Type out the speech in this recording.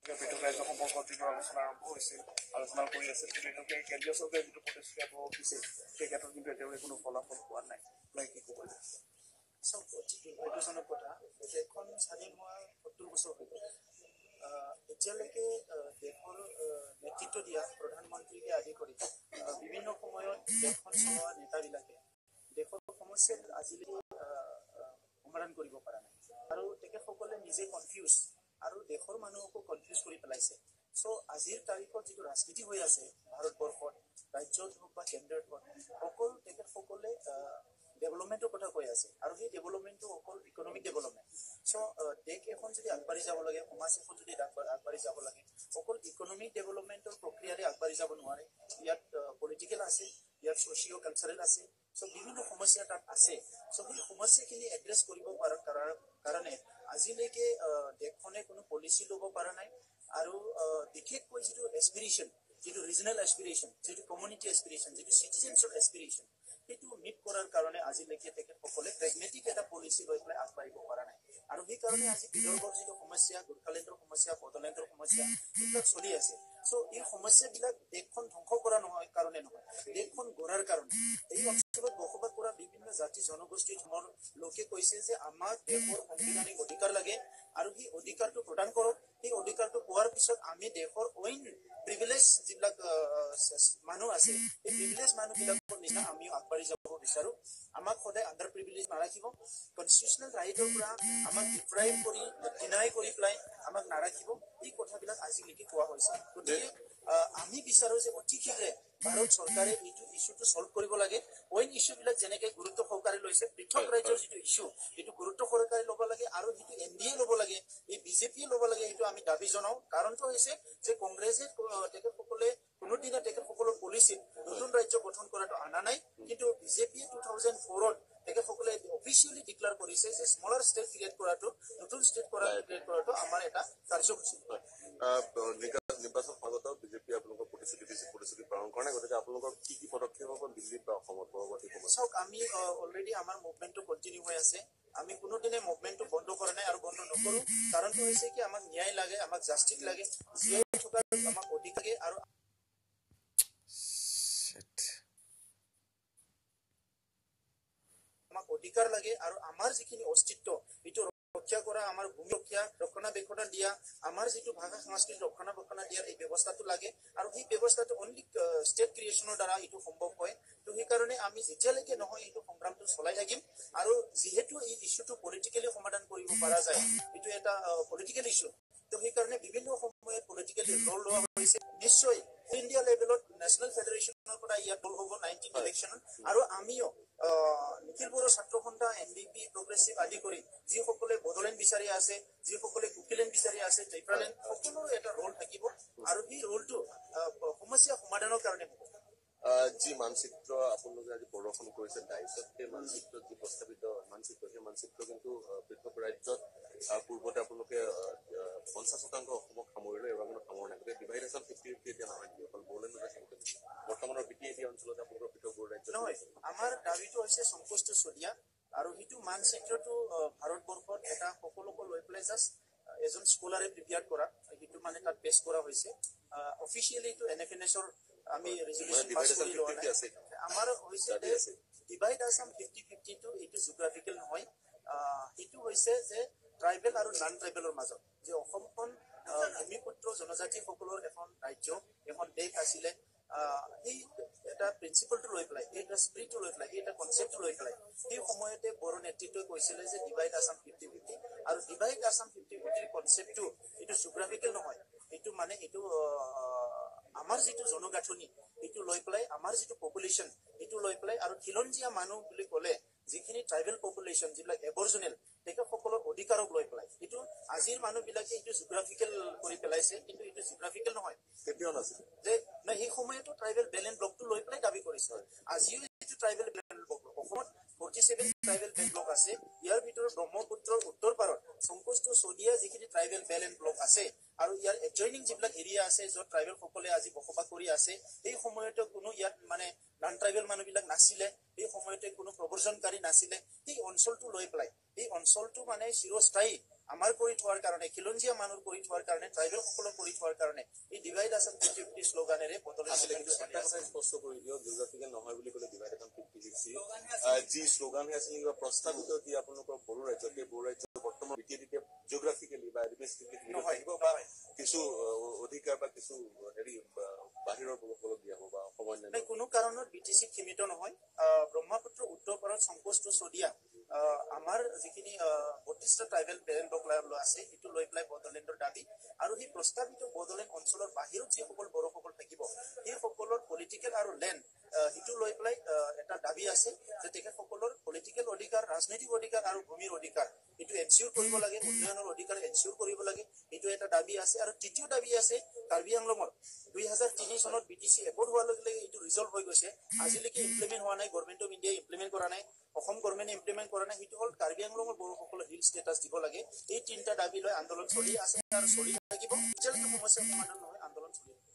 পৃথক ৰাজ্য সম্পৰ্কত যিটো আলোচনা আৰম্ভ হৈছিল, আলোচনা কৰি আছে, কিন্তু কেন্দ্ৰীয় চৰকাৰে যিটো পদক্ষেপ দিছে সেই ক্ষেত্ৰত কিন্তু এতিয়ালৈকে কোনো ফলাফল পোৱা নাই। কি ক'ব? চাওক, অতি দুৰ্ভাগ্যজনক কথা, দেশখন স্বাধীন হোৱা ৭০ বছৰ হৈ গ'ল। এতিয়ালৈকে দেশৰ নেতৃত্ব দিয়া প্ৰধানমন্ত্ৰীকে আদি কৰি বিভিন্ন সময়ত দেশখন চলোৱা নেতাবিলাকে দেশৰ সমস্যাত আজিলৈকে সমাধান কৰিব পৰা নাই, আৰু তেখেতসকলে নিজে কনফিউজ আৰু দেশৰ মানুহকো কনফিউজ কৰি পেলাইছে। চ' আজিৰ তাৰিখত যিটো ৰাজনীতি হৈ আছে ভাৰতবৰ্ষত, ৰাজ্যত হওক বা কেন্দ্ৰত হওক, অকল তেখেতসকলে ডেভেলপমেণ্টৰ কথা কৈ আছে, আৰু সেই ডেভেলপমেণ্টটো অকল ইকনমিক ডেভেলপমেণ্ট। চ' দেশ এখন যদি আগবাঢ়ি যাব লাগে, সমাজ এখন যদি আগবাঢ়ি যাব লাগে, অকল ইকনমিক ডেভেলপমেণ্টৰ প্ৰক্ৰিয়াৰে আগবাঢ়ি যাব নোৱাৰে। ইয়াত পলিটিকেল আছে, ইয়াত ছ'চিঅ' কালচাৰেল আছে, চ' বিভিন্ন সমস্যা তাত আছে। চ' সেই সমস্যাখিনি এড্ৰেছ কৰিব পৰাৰ কাৰণে আজিলৈকে দেশখনে কোনো পলিচি ল'ব পৰা নাই, আৰু বিশেষকৈ যিটো এছপিৰেশ্যন, যিটো ৰিজনেল এছপিৰেশ্যন, যিটো কমিউনিটি এছপিৰেশ্যন, যিটো চিটিজেনছৰ এছপিৰেশ্যন, সেইটো মিট কৰাৰ কাৰণে আজিলৈকে তেখেতসকলে প্ৰেগমেটিক এটা পলিচি লৈ পেলাই আগবাঢ়িব পৰা নাই। আৰু সেইকাৰণে আজি বিদৰ্ভৰ যিটো সমস্যা, গোৰ্খালেণ্ডৰ সমস্যা, বড়োলেণ্ডৰ সমস্যা, এইবিলাক চলি আছে। চ' এই সমস্যাবিলাক দেশখন ধ্বংস কৰা নহয় কাৰণে নহয়, দেশখন গঢ়াৰ কাৰণে। এই অঞ্চলত বসবাস কৰা বিভিন্ন জাতি জনগোষ্ঠীৰ লোকে কৈছে যে আমাক দেশৰ সাংবিধানিক অধিকাৰ লাগে, আৰু সেই অধিকাৰটো প্ৰদান কৰক। সেই অধিকাৰটো পোৱাৰ পিছত আমি দেশৰ অইন প্ৰিভিলেজ যিবিলাক মানুহ আছে, এই প্ৰিভিলেজ মানুহবিলাকৰ নিচিনা আমিও আগবাঢ়ি যাব বিচাৰো। আমাক সদায় আণ্ডাৰ প্ৰিভিলেজ নাৰাখিব, কনষ্টিটিউচনেল ৰাইটৰ পৰা আমাক ডিপ্ৰাইভ কৰি, ডিনাই কৰি পেলাই আমাক নাৰাখিব। এই কথাবিলাক আজিলৈকে কোৱা হৈছে। গতিকে আমি বিচাৰো যে অতি শীঘ্ৰে ভাৰত চৰকাৰে এইটো ইছ্যুটো চল্ভ কৰিব লাগে। অইন ইছ্যুবিলাক যেনেকে গুৰুত্ব সহকাৰে লৈছে, পৃথক ৰাজ্যৰ যিটো ইছ্যু, এইটো গুৰুত্ব সহকাৰে ল'ব লাগে, আৰু যিটো NDA ল'ব লাগে, এই বিজেপিয়ে ল'ব লাগে, এইটো আমি দাবী জনাও। কাৰণটো হৈছে যে কংগ্ৰেছে তেখেতসকলে কোনোদিনা তেখেতসকলৰ পলিচিত নতুন ৰাজ্য গঠন কৰাটো অনা নাই, কিন্তু বিজেপিয়ে 2004ত তেখেতসকলে অফিচিয়েলি ডিক্লেয়াৰ কৰিছে যে স্মলাৰ ষ্টেট ক্ৰিয়েট কৰাটো, নতুন ষ্টেট ক্ৰিয়েট কৰাটো আমাৰ এটা কাৰ্যসূচী। নিৰ্বাচন সমাগত বিজেপি আপোনালোকৰ প্ৰতিশ্ৰুতি পালন কৰা নাই, গতিকে আপোনালোকৰ কি কি পদক্ষেপ হ'ব দিল্লীত বা অসমত পৰৱৰ্তী সময়ত? চাওক, আমি অলৰেডি আমাৰ মুভমেণ্টটো কণ্টিনিউ হৈ আছে। আমি কোনোদিনে মুভমেণ্টটো বন্ধ কৰা নাই আৰু বন্ধ নকৰো। কাৰণটো হৈছে কি, আমাক ন্যায় লাগে, আমাক জাষ্টিছ লাগে, জীয়াই থকাৰ আমাক অধিকাৰ লাগে, আৰু আমাক অধিকাৰ লাগে, আৰু আমাৰ যিখিনি অস্তিত্ব এইটো ৰক্ষা কৰা, আমাৰ ভূমি ৰক্ষণাবেক্ষণ দিয়া, আমাৰ যিটো ভাষা সংস্কৃতি ৰক্ষণাবেক্ষণ দিয়াৰ এই ব্যৱস্থাটো লাগে, আৰু সেই ব্যৱস্থাটো অনলি ষ্টেট ক্ৰিয়েশ্যনৰ দ্বাৰা এইটো সম্ভৱ হয়। তো সেইকাৰণে আমি যেতিয়ালৈকে নহয় এইটো সংগ্ৰামটো চলাই থাকিম। আৰু যিহেতু এই ইছ্যুটো পলিটিকেলি সমাধান কৰিব পৰা যায়, এইটো এটা পলিটিকেল ইছ্যু, তো সেইকাৰণে বিভিন্ন সময়ত পলিটিকেলি ৰোল লোৱা হৈছে। নিশ্চয় ইণ্ডিয়া লেভেলত নেশ্যনেল ফেডাৰেশ্যনৰ পৰা ইয়াত ৰোল হ'ব 19 ইলেকশ্যনত, আৰু আমিও নিখিল বড়ো ছাত্ৰ সন্থা, NDP, প্ৰগ্ৰেছিভ আদি কৰি যিসকলে বড়োলেণ্ড বিচাৰি আছে, যিসকলে কুকিলেণ্ড বিচাৰি আছে, জয়প্ৰালেণ্ড, সকলোৰে এটা ৰোল থাকিব, আৰু সেই ৰোলটো সমস্যা সমাধানৰ কাৰণে হ'ব। যি মানচিত্ৰ আপোনালোকে আজি প্ৰদৰ্শন কৰিছে ডাইচত, সেই মানচিত্ৰত যি প্ৰস্তাৱিত মানচিত্ৰ, সেই মানচিত্ৰ কিন্তু পৃথক ৰাজ্যত পূৰ্বতে আপোনালোকে 50% অসমক সামৰিলে, এবাৰ কিন্তু সামৰা নাই। গতিকে ডিভাইড আছাম 50-50 এতিয়া নহয় নেকি? অকল বড়োলেণ্ডত আছে, বৰ্তমানৰ BTAD অঞ্চলত আপোনালোকৰ পৃথক বড়ো ৰাজ্য নহয়। আমাৰ দাবীটো হৈছে সংকোচটো চলিয়া, আৰু সেইটো মানচিত্ৰটো ভাৰতবৰ্ষত এটা সকলোকে লৈ পেলাই জাষ্ট এজন স্কলাৰে প্ৰিপেয়াৰ কৰা, সেইটো মানে তাত পেছ কৰা হৈছে। অফিচিয়েলি এইটো NFNSৰ আমি ৰেজলিউশ্যন পাছ কৰি লোৱা নাই। আমাৰ হৈছে ডিভাইড আছাম 50-50টো এইটো জিঅ'গ্ৰাফিকেল নহয়, সেইটো হৈছে যে ট্ৰাইবেল আৰু নন ট্ৰাইবেলৰ মাজত যে অসমখন ভূমিপুত্ৰ জনজাতিসকলৰ এখন ৰাজ্য, এখন দেশ আছিলে। সেই এটা প্ৰিন্সিপলটো লৈ পেলাই, এই এটা স্পিৰিটটো লৈ পেলাই, এই এটা কনচেপ্টটো লৈ পেলাই সেই সময়তে বড়ো নেতৃত্বই কৈছিলে যে ডিভাইড আছাম 50-50, আৰু ডিভাইড আছাম 50-50 কনচেপ্টটো এইটো জিঅ'গ্ৰাফিকেল নহয়, এইটো মানে এইটো আমাৰ যিটো জনগাঁথনি এইটো লৈ পেলাই, আমাৰ যিটো পপুলেশ্যন এইটো লৈ পেলাই, আৰু খিলঞ্জীয়া মানুহ বুলি ক'লে যিখিনি ট্ৰাইবেল পপুলেশ্যন, যিবিলাক এবৰজনেল, তেখেতসকলৰ অধিকাৰক লৈ পেলাই এইটো আজিৰ মানুহবিলাকে এইটো জিঅ'গ্ৰাফিকেল কৰি পেলাইছে, কিন্তু এইটো জিঅ'গ্ৰাফিকেল নহয়। যে সেই সময়তো ট্ৰাইবেল বেলেঞ্চ ব্লকটো লৈ পেলাই দাবী কৰিছে। আজিও যিটো ট্ৰাইবেল বেলেঞ্চ ব্লক, অসমত 47 ট্ৰাইবেল বেলেঞ্চ ব্লক আছে, ইয়াৰ ভিতৰত ব্ৰহ্মপুত্ৰৰ উত্তৰ পাৰত সংকোচটো চলিয়া যিখিনি ট্ৰাইবেল বেলেঞ্চ ব্লক আছে, আৰু ইয়াৰ এডজইনিং যিবিলাক এৰিয়া আছে য'ত ট্ৰাইবেল সকলে আজি বসবাস কৰি আছে, সেই সময়তে কোনো ইয়াত মানে নন ট্ৰাইবেল মানুহবিলাক নাছিলে, সেই সময়তে কোনো প্ৰব্ৰজনকাৰী নাছিলে। সেই অঞ্চলটো লৈ পেলাই, এই অঞ্চলটো মানে চিৰস্থায়ী আমাৰ কৰি থোৱাৰ কাৰণে খিলঞ্জীয়া মানুহ কৰি থোৱাৰ কাৰণে ট্ৰাইবেল সকলক কৰি থোৱাৰ কাৰণে এই ডিভাইড আছাম 50-50 শ্লোগানেৰে আছিলে কিন্তু বদলে এটা কথা স্পষ্ট কৰি দিয়ক জিঅ'গ্ৰাফিকেল নহয় বুলি ক'লে ডিভাইড এখন 50-50 যি শ্লোগানহে আছিল কিবা প্ৰস্তাৱিত যি আপোনালোকৰ বড়ো ৰাজ্য সেই বড়ো ৰাজ্য বৰ্তমান এতিয়া জিঅ'গ্ৰাফিকেলি বা এডমিনিষ্ট্ৰেটিভলি নহয় বা কিছু অধিকাৰ বা কিছু হেৰি বাহিৰৰ লোকসকলক দিয়া হ'ব বা সমন্বয় কোনো কাৰণত BTC সীমিত নহয় ব্ৰহ্মপুত্ৰ উত্তৰ পাৰত সংকোষ্ট চদিয়া আমাৰ যিখিনি 32টা ট্ৰাইবেল বেলেণ্ডক আছে সেইটো লৈ পেলাই বড়োলেণ্ডৰ দাবী আৰু সেই প্ৰস্তাৱিত বড়োলেণ্ড অঞ্চলৰ বাহিৰত যিসকল বড়োসকল থাকিব সেই সকলৰ পলিটিকেল আৰু লেণ্ড সেইটো লৈ পেলাই এটা দাবী আছে যে তেখেতসকলৰ পলিটিকেল অধিকাৰ ৰাজনৈতিক অধিকাৰ আৰু ভূমিৰ অধিকাৰ এইটো এনচিউৰ কৰিব লাগে উন্নয়নৰ অধিকাৰ এনচিউৰ কৰিব লাগে এইটো এটা দাবী আছে আৰু তৃতীয় দাবী আছে কাৰ্বি আংলঙৰ 2003 চনত BTC এপৰ্ট হোৱাৰ লগে লগে এইটো ৰিজল্ভ হৈ গৈছে আজিলৈকে ইমপ্লিমেণ্ট হোৱা নাই গভৰ্ণমেণ্ট অফ ইণ্ডিয়াই ইমপ্লিমেণ্ট কৰা নাই অসম গভৰ্ণমেণ্টে ইমপ্লিমেণ্ট কৰা নাই সেইটো হ'ল কাৰ্বি আংলঙৰ বড়োসকলৰ হিল ষ্টেটাছ দিব লাগে এই তিনিটা দাবী লৈ আন্দোলন চলি আছে আৰু চলি থাকিব যেতিয়ালৈকে সমস্যা সমাধান নহয় আন্দোলন চলি থাকিব